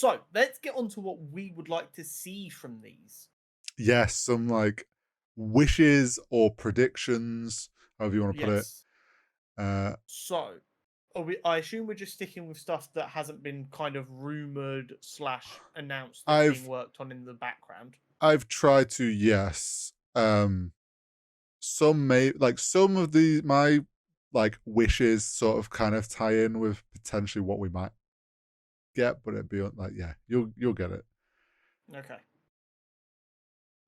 So let's get on to what we would like to see from these. Yes, some like wishes or predictions, however you want to put it. Yes. Uh, So, I assume we're just sticking with stuff that hasn't been kind of rumored slash announced that's being I've worked on in the background. I've tried to, yes. Some may like some of the my like wishes sort of kind of tie in with potentially what we might get, but it'd be like, yeah, you'll get it. Okay.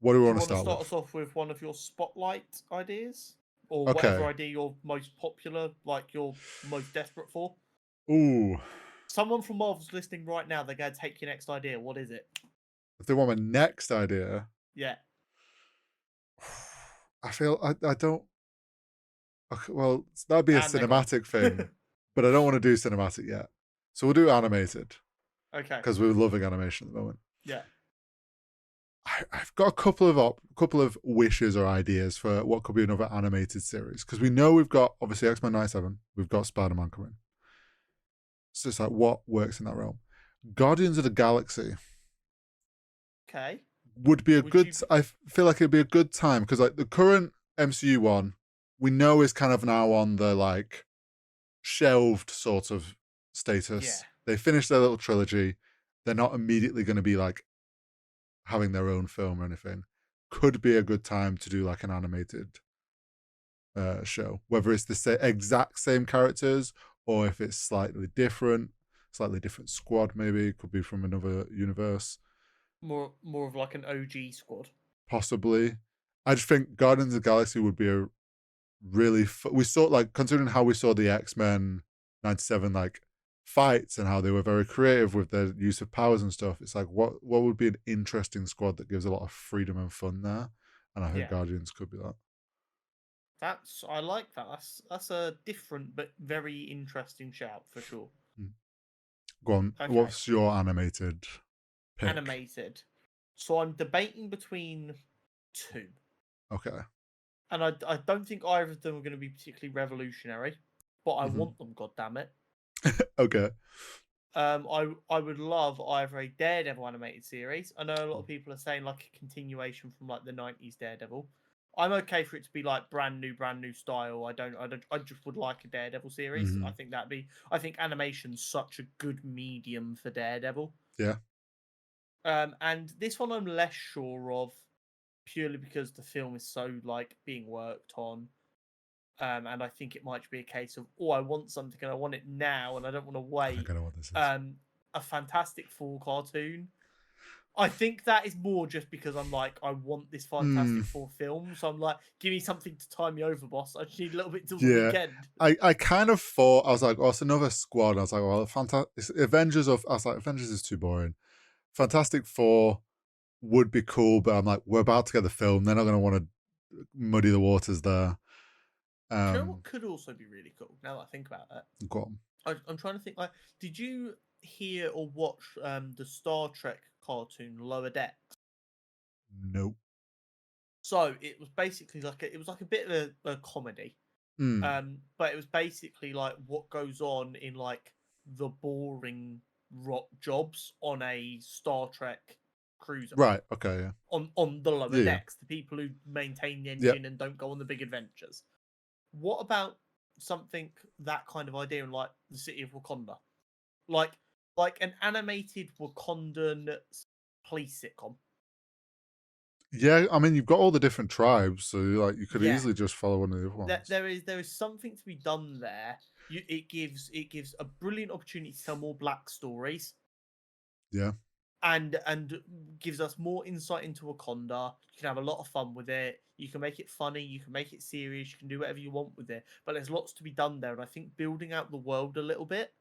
What do we Do want you to want to start start with? us off with one of your spotlight ideas? Or whatever Okay. idea you're most popular, like you're most desperate for? Ooh, Someone from Marvel's listening right now, they're going to take your next idea. What is it? if they want my next idea, Yeah. I feel I don't. Okay, well, that'd be a And they're gone. cinematic thing, but I don't want to do cinematic yet. So we'll do animated Okay. because we're loving animation at the moment. Yeah. I've got a couple of wishes or ideas for what could be another animated series because we know we've got obviously X-Men 97, we've got Spider-Man coming. So it's like what works in that realm. Guardians of the Galaxy Okay. would be a Would good. you? I feel like it'd be a good time because like the current MCU one, we know is kind of now on the like shelved sort of Yeah. status. They finished their little trilogy. They're not immediately going to be like having their own film or anything. Could be a good time to do like an animated show, whether it's the exact same characters or if it's slightly different squad. Maybe could be from another universe, More of like an OG squad. possibly. I just think Guardians of the Galaxy would be a really we saw like considering how we saw the X-Men 97 like fights and how they were very creative with their use of powers and stuff. It's like what would be an interesting squad that gives a lot of freedom and fun there, and I think Yeah. Guardians could be that. I like that. That's a different but very interesting shout for sure. Mm. Go on, Okay. what's your animated pick? Animated. So I'm debating between two. Okay. And I don't think either of them are going to be particularly revolutionary, but I Hmm. want them, God damn it. Okay. I would love either a Daredevil animated series. I know a lot of people are saying like a continuation from like the 90s Daredevil. I'm okay for it to be like brand new style. I just would like a Daredevil series. Hmm. I think animation's such a good medium for Daredevil. Yeah. And this one I'm less sure of purely because the film is so like being worked on. And I think it might be a case of, oh, I want something and I want it now and I don't want to I think wait. I know what this is. Um, a Fantastic Four cartoon. I think that is more just because I'm like, I want this Mm, Fantastic Four film. So I'm like, give me something to tie me over, boss. I just need a little bit till the yeah. weekend. I kind of thought I was like, oh, it's another squad. I was like, well, fantastic Avengers of I was like, Avengers is too boring. Fantastic Four would be cool, but I'm like, we're about to get the film. They're not going to want to muddy the waters there. Do you know what could also be really cool now that I think about it? Go on. I'm trying to think like, did you hear or watch the Star Trek cartoon Lower Decks? Nope. So it was basically like it was like a bit of a comedy. Mm. But it was basically like what goes on in like the boring rock jobs on a Star Trek cruiser Right. Okay. Yeah. on the lower Yeah. Yeah. decks, the people who maintain the Yep. engine and don't go on the big adventures. What about something that kind of idea in like the city of Wakanda? Like like an animated Wakandan police sitcom. Yeah. I mean, you've got all the different tribes, so like you could Yeah. easily just follow one of the other There, ones. there is something to be done there. It gives a brilliant opportunity to tell more black stories Yeah. and gives us more insight into Wakanda. You can have a lot of fun with it. You can make it funny. You can make it serious. You can do whatever you want with it. But there's lots to be done there, and I think building out the world a little bit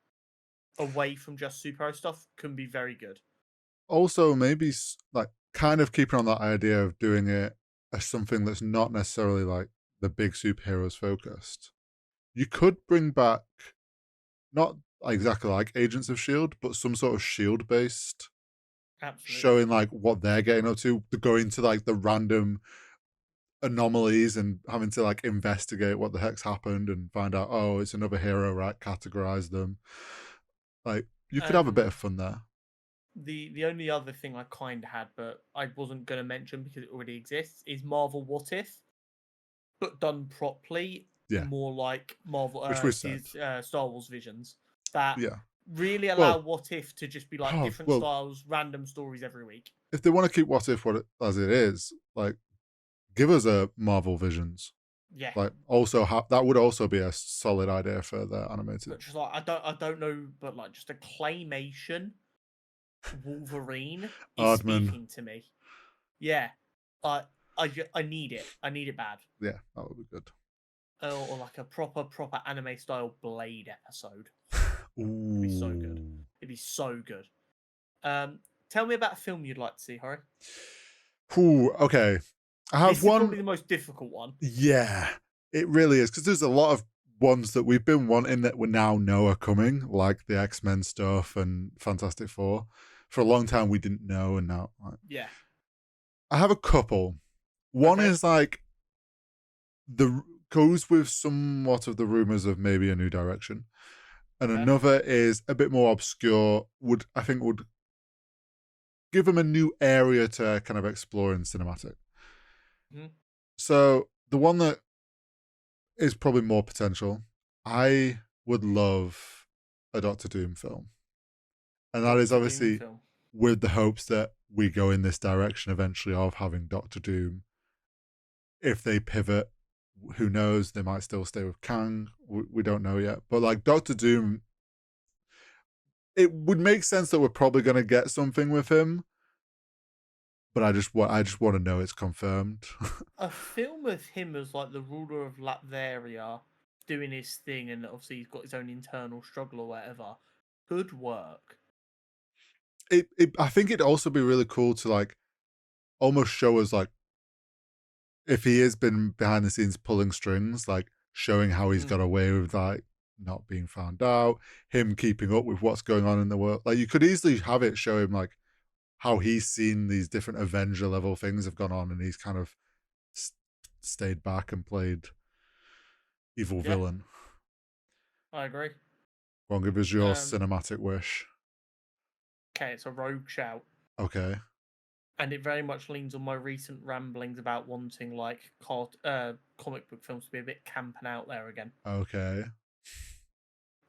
away from just superhero stuff can be very good. Also, maybe like kind of keeping on that idea of doing it as something that's not necessarily like the big superheroes focused. You could bring back not exactly like Agents of Shield, but some sort of Shield based Absolutely. showing like what they're getting up to, going to like the random anomalies and having to like investigate what the heck's happened and find out, oh, it's another hero, right? Categorize them. Like you could have a bit Um, of fun there. The only other thing I kind of had, but I wasn't going to mention because it already exists, is Marvel What If, but done properly, Yeah, more like Marvel which we said. Star Wars Visions that Yeah. really allow Well, What If to just be like oh, different well, styles, random stories every week. if they want to keep What If as it is, like, give us a Marvel Visions. Yeah, Like, also that would also be a solid idea for the animated. but just like I don't know, but like just a claymation Wolverine is Aardman. speaking to me. Yeah, I I need it. I need it bad. Yeah, that would be good. Or like a proper anime style Blade episode. It'd be so good. Ooh. It'd be so good. Um, Tell me about a film you'd like to see, Harry. Ooh, okay. I have This is one. probably the most difficult one. Yeah, it really is, because there's a lot of ones that we've been wanting that we now know are coming, like the X-Men stuff and Fantastic Four. For a long time, we didn't know, and now Yeah. I have a couple. One Okay. is like the goes with somewhat of the rumors of maybe a new direction, and Okay. another is a bit more obscure. Would give them a new area to kind of explore in cinematic. Mhm. So the one that is probably more potential, I would love a Doctor Doom film, and that is Doctor Doom obviously film. with the hopes that we go in this direction eventually of having Doctor Doom. If they pivot, who knows? They might still stay with Kang. We don't know yet. But like Doctor Doom, it would make sense that we're probably going to get something with him. But I just want to know it's confirmed. A film of him as like the ruler of Latveria doing his thing, and obviously he's got his own internal struggle or whatever, could work. I think it'd also be really cool to like almost show us like if he has been behind the scenes pulling strings, like showing how he's Mm. got away with like not being found out, him keeping up with what's going on in the world. Like you could easily have it show him like how he's seen these different Avenger level things have gone on, and he's kind of stayed back and played evil Yeah, villain. I agree. Go on, give us your Um, cinematic wish. okay, it's a rogue shout. Okay. And it very much leans on my recent ramblings about wanting like comic book films to be a bit camp and out there again. Okay.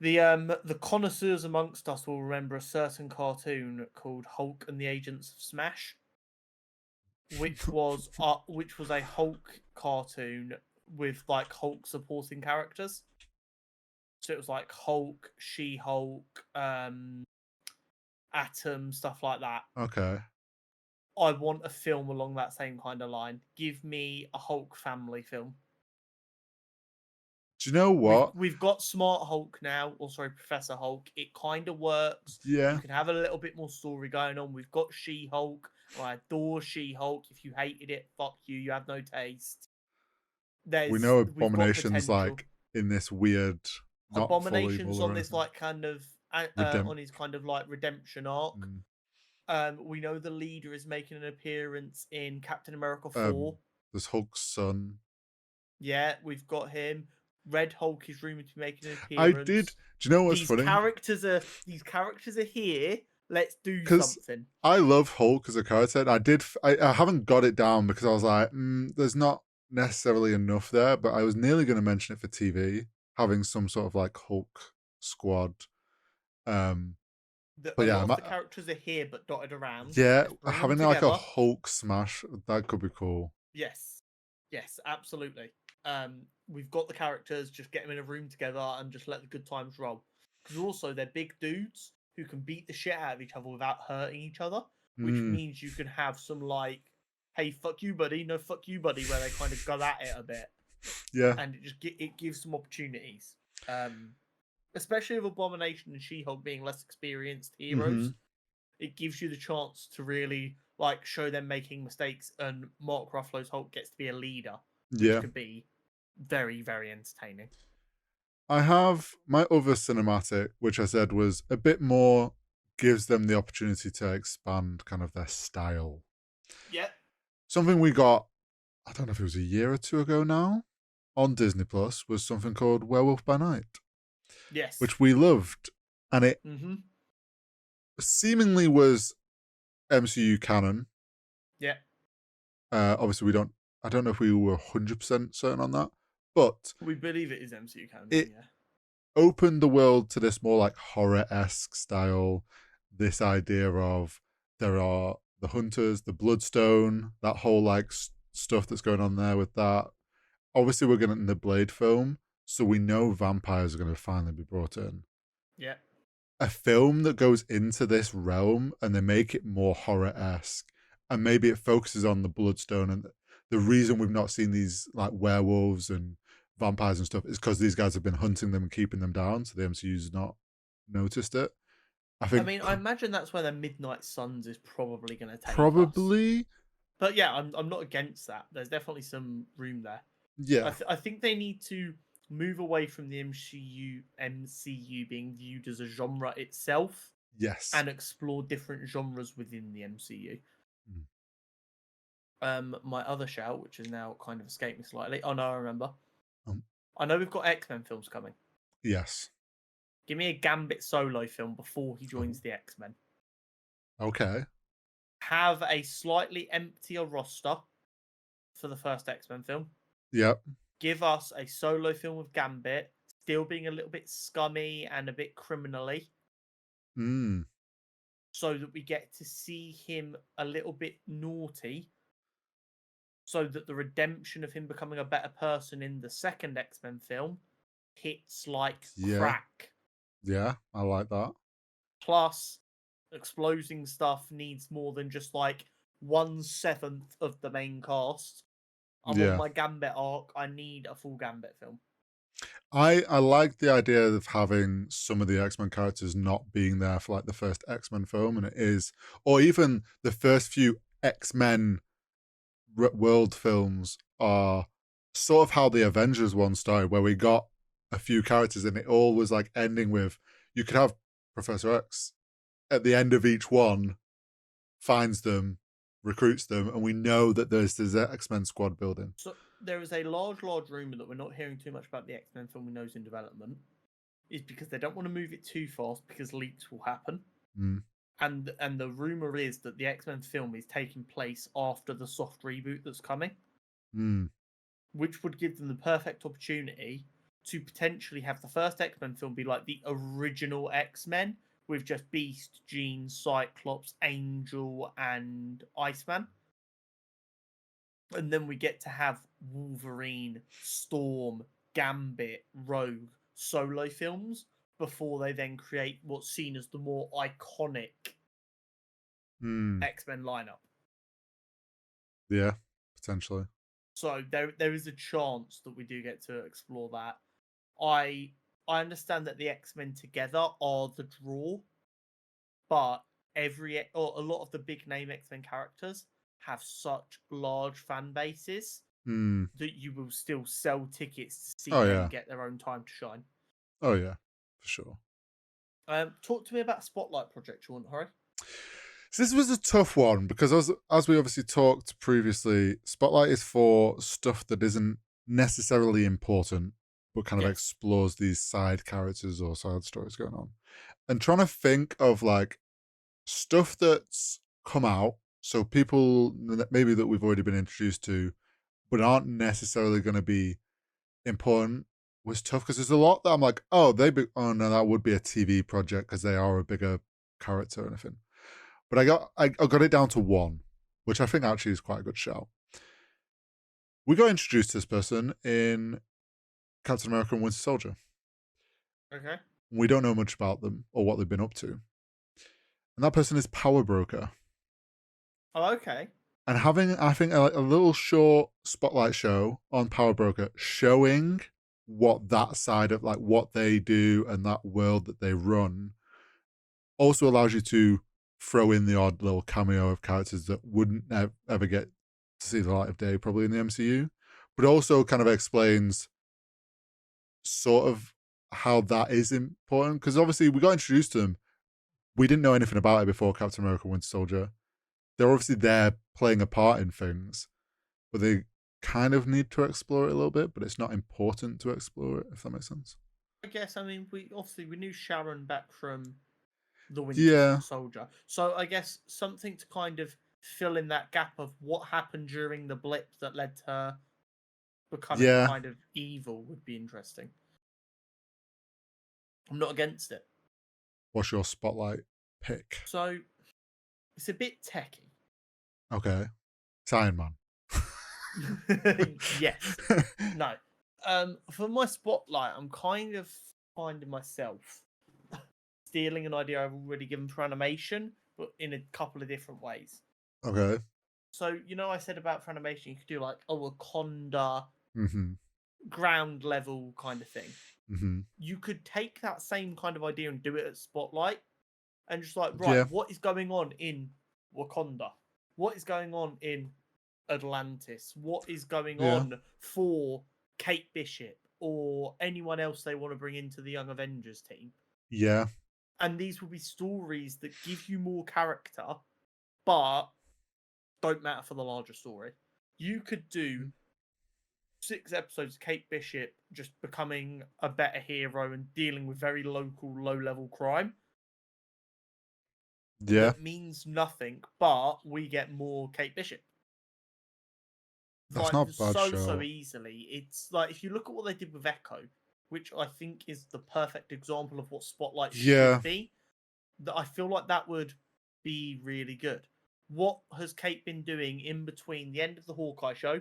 The connoisseurs amongst us will remember a certain cartoon called Hulk and the Agents of Smash, which was a Hulk cartoon with like Hulk supporting characters. So it was like Hulk, She-Hulk, Atom, stuff like that. Okay. I want a film along that same kind of line. Give me a Hulk family film. Do you know what? We've got Smart Hulk now, or sorry, Professor Hulk. It kind of works. You Yeah. can have a little bit more story going on. We've got She-Hulk. I adore She-Hulk. If you hated it, fuck you. You have no taste. We know We've got Abomination's potential. like in this weird, not full Abomination's evil or on this anything. like kind of on his kind of like redemption arc. We know the leader is making an appearance in Captain America 4. There's Hulk's son. Yeah, we've got him. Red Hulk is rumored to be making an I appearance. did. Do you know what's these funny? Characters are here. Let's do 'Cause something. I love Hulk as a character. And I haven't got it down because I was like, there's not necessarily enough there. But I was nearly going to mention it for TV, having some sort of like Hulk squad. A But yeah, lot of the characters are here but dotted around. yeah, Let's bring having them like a together. Hulk smash, that could be cool. Yes, absolutely. We've got the characters. Just get them in a room together and just let the good times roll. Because also they're big dudes who can beat the shit out of each other without hurting each other, which means you can have some like, hey, fuck you, buddy, no, fuck you, buddy, where they kind of go at it a bit. Yeah. And it gives some opportunities. Especially with Abomination and She-Hulk being less experienced heroes, it gives you the chance to really like show them making mistakes, and Mark Ruffalo's Hulk gets to be a leader, which could be very, very entertaining. I have my other cinematic, which I said was a bit more, gives them the opportunity to expand kind of their style. Yeah. Something we got, I don't know if it was a year or two ago now, on Disney Plus, was something called Werewolf by Night. Yes. Which we loved. And it seemingly was MCU canon. Yeah, Obviously, I don't know if we were 100% certain on that, but we believe it is MCU canon. it Yeah, opened the world to this more like horror-esque style. This idea of there are the hunters, the bloodstone, that whole like stuff that's going on there with that. Obviously, we're getting the Blade film, so we know vampires are going to finally be brought in. yeah. A film that goes into this realm and they make it more horror-esque, and maybe it focuses on the bloodstone, and the reason we've not seen these like werewolves and vampires and stuff is because these guys have been hunting them and keeping them down, so the MCU's not noticed it. I I think mean, I imagine that's where the Midnight Suns is probably going to take us. probably, But yeah, I'm not against that. There's definitely some room there. yeah, I think they need to move away from the MCU being viewed as a genre itself yes. and explore different genres within the MCU. My other shout, which has now kind of escaped me slightly. Oh no, I remember. Um, I know we've got X-Men films coming. yes. Give me a Gambit solo film before he Oh, joins the X-Men. okay. Have a slightly emptier roster for the first X-Men film. Yep. Give us a solo film with Gambit, still being a little bit scummy and a bit criminally, Mm. so that we get to see him a little bit naughty, so that the redemption of him becoming a better person in the second X-Men film hits like Yeah. crack. Yeah. I like that. Plus, exploding stuff needs more than just like 1/7 of the main cast. I'm on Yeah. my Gambit arc. I need a full Gambit film. I like the idea of having some of the X-Men characters not being there for like the first X-Men film, and it is, or even the first few X-Men world films are sort of how the Avengers one started, where we got a few characters and it all was like ending with, you could have Professor X at the end of each one, finds them, recruits them, and we know that there's this X-Men squad building. So there is a large rumor that we're not hearing too much about the X-Men film we know is in development, is because they don't want to move it too fast because leaks will happen. Mm. And the rumor is that the X-Men film is taking place after the soft reboot that's coming, Mm. which would give them the perfect opportunity to potentially have the first X-Men film be like the original X-Men with just Beast, Jean, Cyclops, Angel, and Iceman. And then we get to have Wolverine, Storm, Gambit, Rogue solo films before they then create what's seen as the more iconic Mm. X-Men lineup. Yeah, potentially. So there is a chance that we do get to explore that. I understand that the X-Men together are the draw, but a lot of the big name X-Men characters have such large fan bases Mm. that you will still sell tickets to see Oh them yeah. get their own time to shine. Oh yeah, for sure. Talk to me about Spotlight Project, you want, Harry? So this was a tough one because as we obviously talked previously, Spotlight is for stuff that isn't necessarily important, but kind of Yes. explores these side characters or side stories going on. And trying to think of like stuff that's come out, so people maybe that we've already been introduced to, but aren't necessarily going to be important, was tough because there's a lot that I'm like, oh, oh no, that would be a TV project because they are a bigger character or anything. But I got it down to one, which I think actually is quite a good shout. We got introduced to this person in Captain America and Winter Soldier. Okay. We don't know much about them or what they've been up to. And that person is Power Broker. Oh, okay. And having, I think, a little short spotlight show on Power Broker showing what that side of like what they do and that world that they run also allows you to throw in the odd little cameo of characters that wouldn't ever get to see the light of day probably in the MCU, but also kind of explains sort of how that is important because obviously we got introduced to them. We didn't know anything about it before Captain America Winter Soldier. They're obviously there playing a part in things, but they kind of need to explore it a little bit, but it's not important to explore it, if that makes sense. I guess, I mean, we knew Sharon back from the Winter Yeah. Soldier. So I guess something to kind of fill in that gap of what happened during the blip that led to her becoming Yeah. kind of evil would be interesting. I'm not against it. What's your spotlight pick? So it's a bit techy. Okay. It's Iron Man. Yes. No. For my spotlight, I'm kind of finding myself stealing an idea I've already given for animation, but in a couple of different ways. Okay. So, I said about for animation, you could do like a Wakanda Mm-hmm. ground level kind of thing. Mm-hmm. You could take that same kind of idea and do it at Spotlight and just like, right, Yeah. what is going on in Wakanda? What is going on in Atlantis? What is going Yeah. on for Kate Bishop or anyone else they want to bring into the Young Avengers team? Yeah. And these will be stories that give you more character, but don't matter for the larger story. You could do 6 episodes of Kate Bishop just becoming a better hero and dealing with very local, low-level crime Yeah. that means nothing, but we get more Kate Bishop. That's Like, not a bad so show. easily. It's like, if you look at what they did with Echo, which I think is the perfect example of what Spotlight Yeah. should be, that I feel like that would be really good. What has Kate been doing in between the end of the Hawkeye show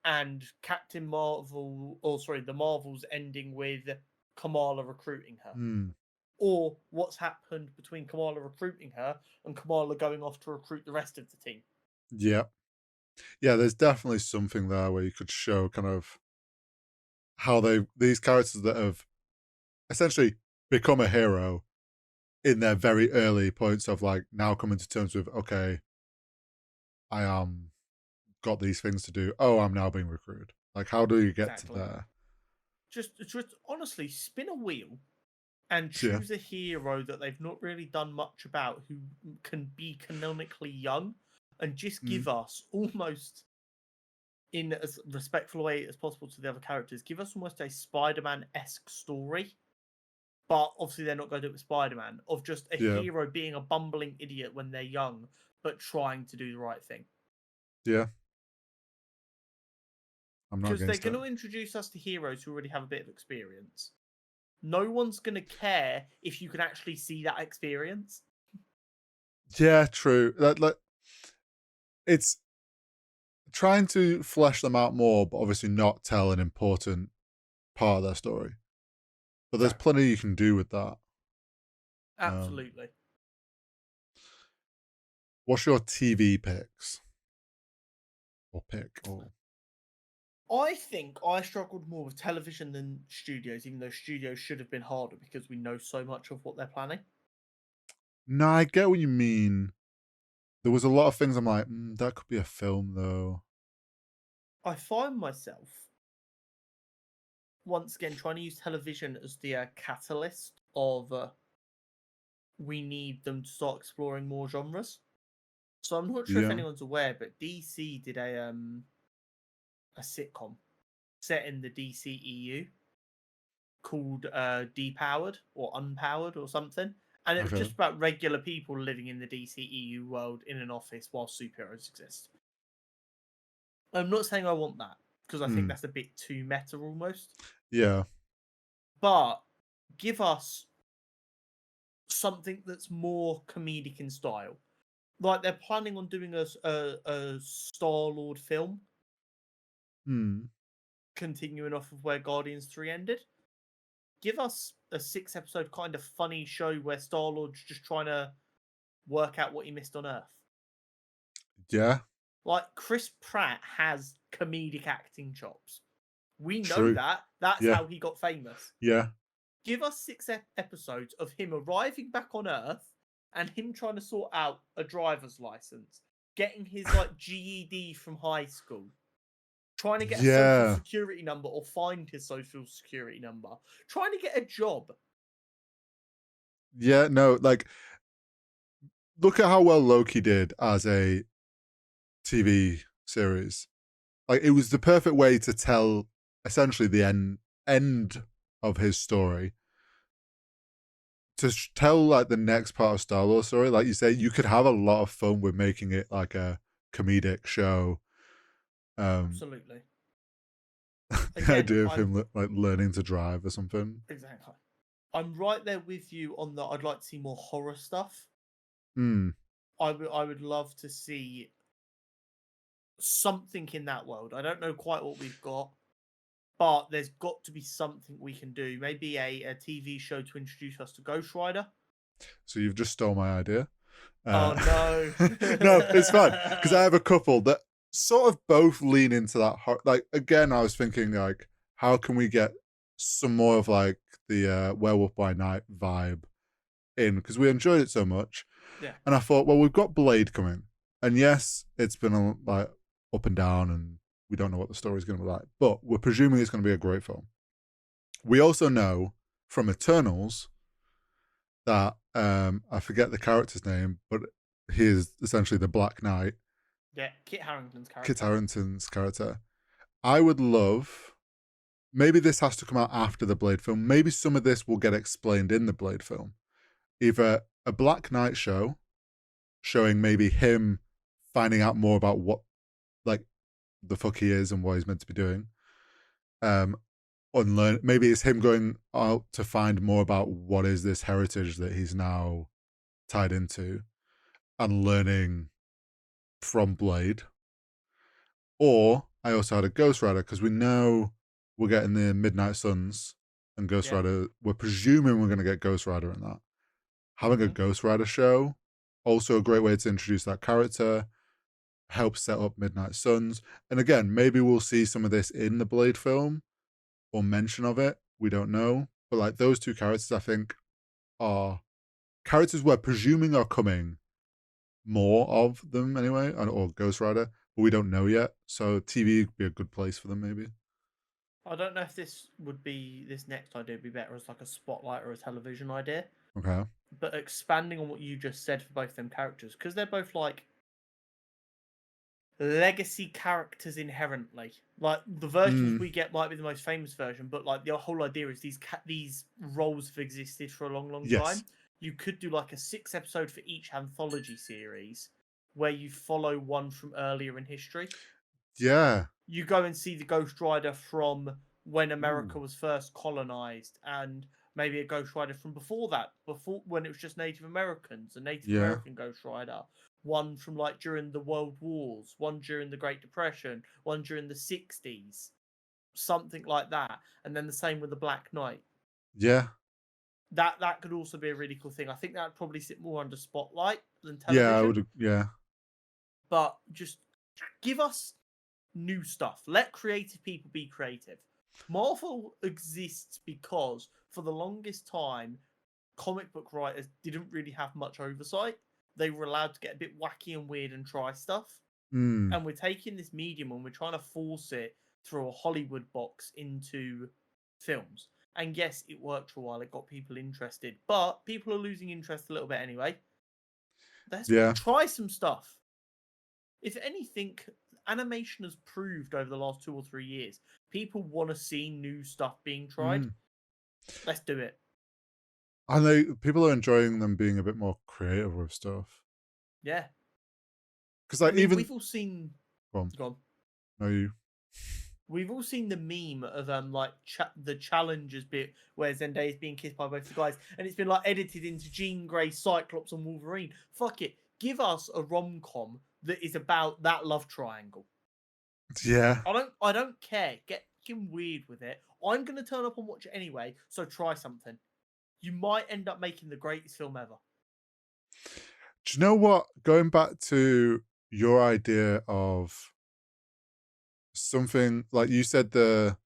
and Captain Marvel, or sorry, the Marvels ending with Kamala recruiting her? Mm. Or what's happened between Kamala recruiting her and Kamala going off to recruit the rest of the team? Yeah. Yeah, there's definitely something there where you could show kind of how these characters that have essentially become a hero in their very early points of like now coming to terms with, okay, I am got these things to do. Oh, I'm now being recruited. Like, how do you get to Exactly. there? Just honestly, spin a wheel and Yeah. choose a hero that they've not really done much about who can be canonically young and just Mm. give us almost, in as respectful a way as possible to the other characters, give us almost a Spider-Man-esque story. But obviously they're not going to do it with Spider-Man, of just a Yeah. hero being a bumbling idiot when they're young, but trying to do the right thing. Yeah. I'm not Because they're against it. going to introduce us to heroes who already have a bit of experience. No one's going to care if you can actually see that experience. Yeah, true. Like, it's trying to flesh them out more, but obviously not tell an important part of their story. But there's Exactly. plenty you can do with that. Absolutely. What's your TV picks? Or pick? Or I think I struggled more with television than studios, even though studios should have been harder because we know so much of what they're planning. no, I get what you mean. There was a lot of things I'm like, that could be a film though. I find myself, once again, trying to use television as the catalyst of we need them to start exploring more genres. So I'm not sure if Yeah. anyone's aware, but DC did a sitcom set in the DCEU called Depowered or Unpowered or something. And it was Okay. just about regular people living in the DCEU world in an office while superheroes exist. I'm not saying I want that, because I think that's a bit too meta almost. Yeah. But give us something that's more comedic in style. Like they're planning on doing a Star-Lord film, continuing off of where Guardians 3 ended. Give us a 6-episode kind of funny show where Star-Lord's just trying to work out what he missed on Earth. Yeah. Like, Chris Pratt has comedic acting chops. We know True. that. That's Yeah. how he got famous. Yeah. Give us 6 episodes of him arriving back on Earth and him trying to sort out a driver's license, getting his like GED from high school, trying to get a social security number or find his social security number, trying to get a job. Yeah, no, like look at how well Loki did as a TV series. Like it was the perfect way to tell essentially the end of his story. to tell like the next part of Star Wars story, like you say, you could have a lot of fun with making it like a comedic show. Absolutely. The Again, idea of I'm him like learning to drive or something. exactly. I'm right there with you on that. I'd like to see more horror stuff. Hmm. I would love to see something in that world. I don't know quite what we've got, but there's got to be something we can do. Maybe a TV show to introduce us to Ghost Rider. So you've just stole my idea. Oh no. No, it's fine because I have a couple that sort of both lean into that. Like again, I was thinking like, how can we get some more of like the Werewolf by Night vibe in because we enjoyed it so much. Yeah. And I thought, well, we've got Blade coming, and yes, it's been like up and down, and we don't know what the story's going to be like, but we're presuming it's going to be a great film. We also know from Eternals that I forget the character's name, but he is essentially the Black Knight. Yeah, Kit Harington's Kit character. Harington's character. I would love. Maybe this has to come out after the Blade film. Maybe some of this will get explained in the Blade film. Either a Black Knight show showing maybe him finding out more about what like the fuck he is and what he's meant to be doing. Unlearn maybe it's him going out to find more about what is this heritage that he's now tied into and learning from Blade. Or I also had a Ghost Rider because we know we're getting the Midnight Suns and Ghost Yeah. Rider. We're presuming we're going to get Ghost Rider in that. Having a Ghost Rider show, also a great way to introduce that character, help set up Midnight Suns. And again, maybe we'll see some of this in the Blade film or mention of it. We don't know. But like those two characters, I think, are characters we're presuming are coming more of them anyway, or Ghost Rider, but we don't know yet. So TV would be a good place for them, maybe. I don't know if this next idea would be better as like a spotlight or a television idea. Okay. But expanding on what you just said for both them characters, because they're both like legacy characters inherently. Like the versions we get might be the most famous version, but like the whole idea is these roles have existed for a long, long Yes. time. You could do like a 6-episode for each anthology series where you follow one from earlier in history. Yeah. You go and see the Ghost Rider from when America Ooh. was first colonized, and maybe a Ghost Rider from before that, before when it was just Native Americans, a Native American Ghost Rider, one from like during the World Wars, one during the Great Depression, one during the 60s, something like that, and then the same with the Black Knight. Yeah. That could also be a really cool thing. I think that would probably sit more under spotlight than television. Yeah, I would. Yeah. But just give us new stuff. Let creative people be creative. Marvel exists because for the longest time, comic book writers didn't really have much oversight. They were allowed to get a bit wacky and weird and try stuff. And we're taking this medium and we're trying to force it through a Hollywood box into films. And yes, it worked for a while. It got people interested. But people are losing interest a little bit anyway. Let's try some stuff. If anything, animation has proved over the last 2 or 3 years, people want to see new stuff being tried. Let's do it. And people are enjoying them being a bit more creative with stuff. Yeah. Because like we've all seen. Go on. No, you. We've all seen the meme of the challenges bit where Zendaya's being kissed by both the guys, and it's been like edited into Jean Grey, Cyclops, and Wolverine. Fuck it, give us a rom-com that is about that love triangle. Yeah. I don't care. Get fucking weird with it. I'm gonna turn up and watch it anyway. So try something. You might end up making the greatest film ever. Do you know what? Going back to your idea of something like you said, the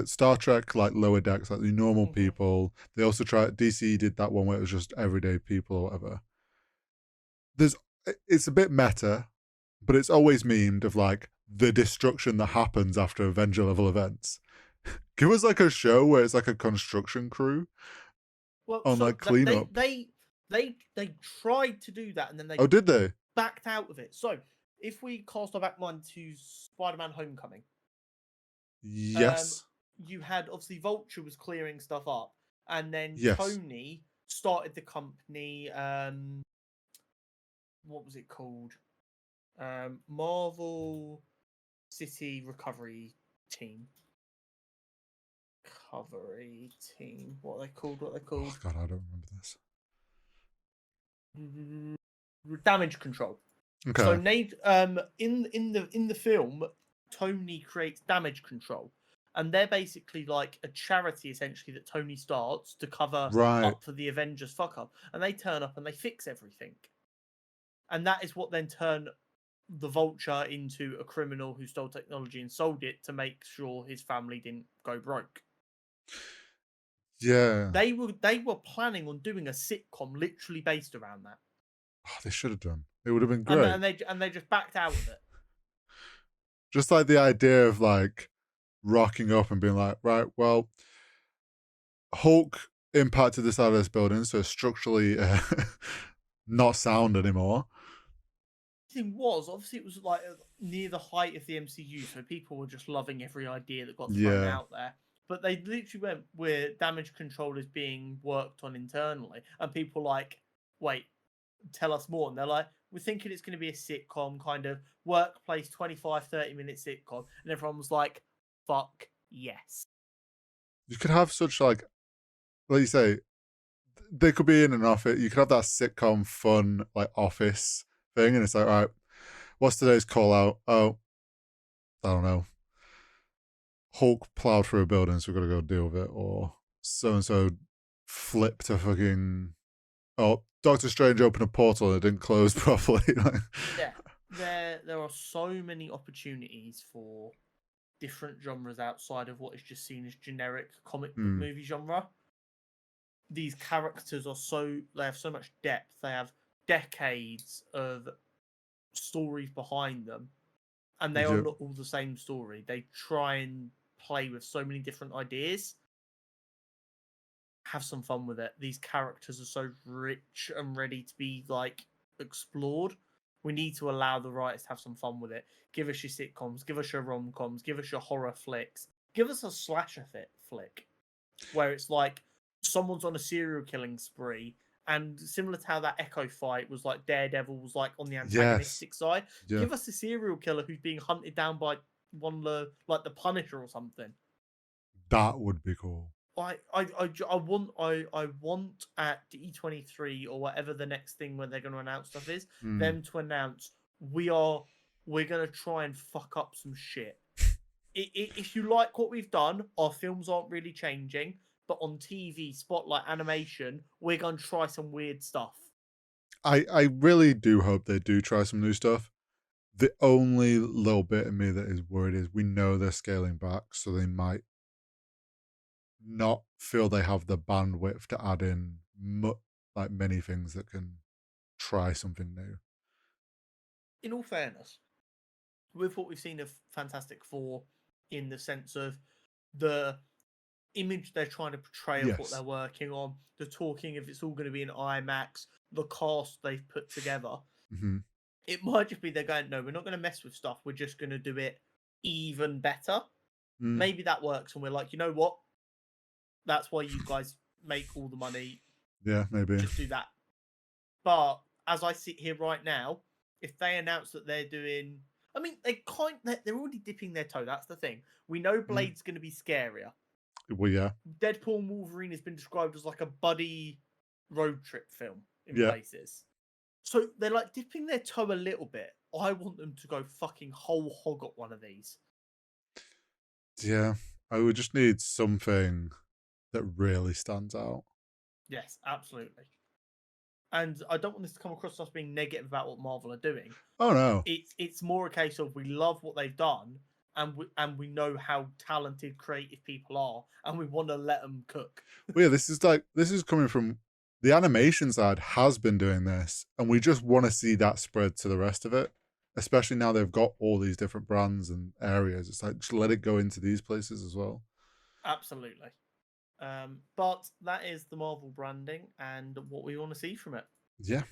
Star Trek like lower decks, like the normal people. They also DC did that one where it was just everyday people or whatever. It's a bit meta, but it's always memed of like the destruction that happens after Avenger level events. Give us like a show where it's like a construction crew on like cleanup. They tried to do that and then they did they backed out of it. So if we cast our back mind to Spider-Man Homecoming, yes, you had obviously Vulture was clearing stuff up, and then Yes. Tony started the company. What was it called? Marvel City Recovery Team. Recovery Team. What are they called? What are they Oh called? God, I don't remember this. Damage Control. Okay. So Nate, in the film, Tony creates Damage Control, and they're basically like a charity essentially that Tony starts to cover Right. up for the Avengers fuck up, and they turn up and they fix everything, and that is what then turned the Vulture into a criminal who stole technology and sold it to make sure his family didn't go broke. Yeah. They were planning on doing a sitcom literally based around that. Oh, they should have done. It would have been great. And they just backed out of it. Just like the idea of like rocking up and being like, right, well, Hulk impacted the side of this building, so it's structurally not sound anymore. The thing was, obviously, it was like near the height of the MCU, so people were just loving every idea that got thrown out there. But they literally went where damage control is being worked on internally, and people like, wait, tell us more. And they're like, we're thinking it's going to be a sitcom, kind of workplace 25, 30-minute sitcom. And everyone was like, fuck yes. You could have such like you say, they could be in an office. You could have that sitcom fun like office thing, and it's like, all right, what's today's call out? Oh, I don't know. Hulk plowed through a building, so we've got to go deal with it. Or so and so flipped a fucking. Oh, Doctor Strange opened a portal and it didn't close properly. Yeah, there are so many opportunities for different genres outside of what is just seen as generic comic book movie genre. These characters they have so much depth. They have decades of stories behind them, and they are not all the same story. They try and play with so many different ideas. Have some fun with it. These characters are so rich and ready to be like explored. We need to allow the writers to have some fun with it. Give us your sitcoms, give us your rom-coms, give us your horror flicks, give us a slasher flick where it's like someone's on a serial killing spree, and similar to how that Echo fight was like Daredevil was like on the antagonistic side. Yeah. Give us a serial killer who's being hunted down by one of the like the Punisher or something. That would be cool. I want at E23 or whatever the next thing when they're going to announce stuff is, them to announce we're going to try and fuck up some shit. If you like what we've done, our films aren't really changing, but on TV, spotlight, animation, we're going to try some weird stuff. I really do hope they do try some new stuff. The only little bit of me that is worried is we know they're scaling back, so they might not feel they have the bandwidth to add in like many things that can try something new. In all fairness, with what we've seen of Fantastic Four, in the sense of the image they're trying to portray of what they're working on, the talking if it's all going to be in IMAX, the cast they've put together, it might just be they're going, no, we're not going to mess with stuff. We're just going to do it even better. Maybe that works, and we're like, you know what? That's why you guys make all the money. Yeah, maybe. Just do that. But as I sit here right now, if they announce that they're doing, I mean, they're already dipping their toe. That's the thing. We know Blade's going to be scarier. Well, yeah. Deadpool and Wolverine has been described as like a buddy road trip film in places. So they're like dipping their toe a little bit. I want them to go fucking whole hog at one of these. Yeah, I would just need something that really stands out. Yes, absolutely. And I don't want this to come across as being negative about what Marvel are doing. Oh no, it's more a case of we love what they've done, and we know how talented, creative people are, and we want to let them cook. Well, yeah, this is coming from the animation side has been doing this, and we just want to see that spread to the rest of it. Especially now they've got all these different brands and areas. It's like just let it go into these places as well. Absolutely. But that is the Marvel branding and what we want to see from it. Yeah.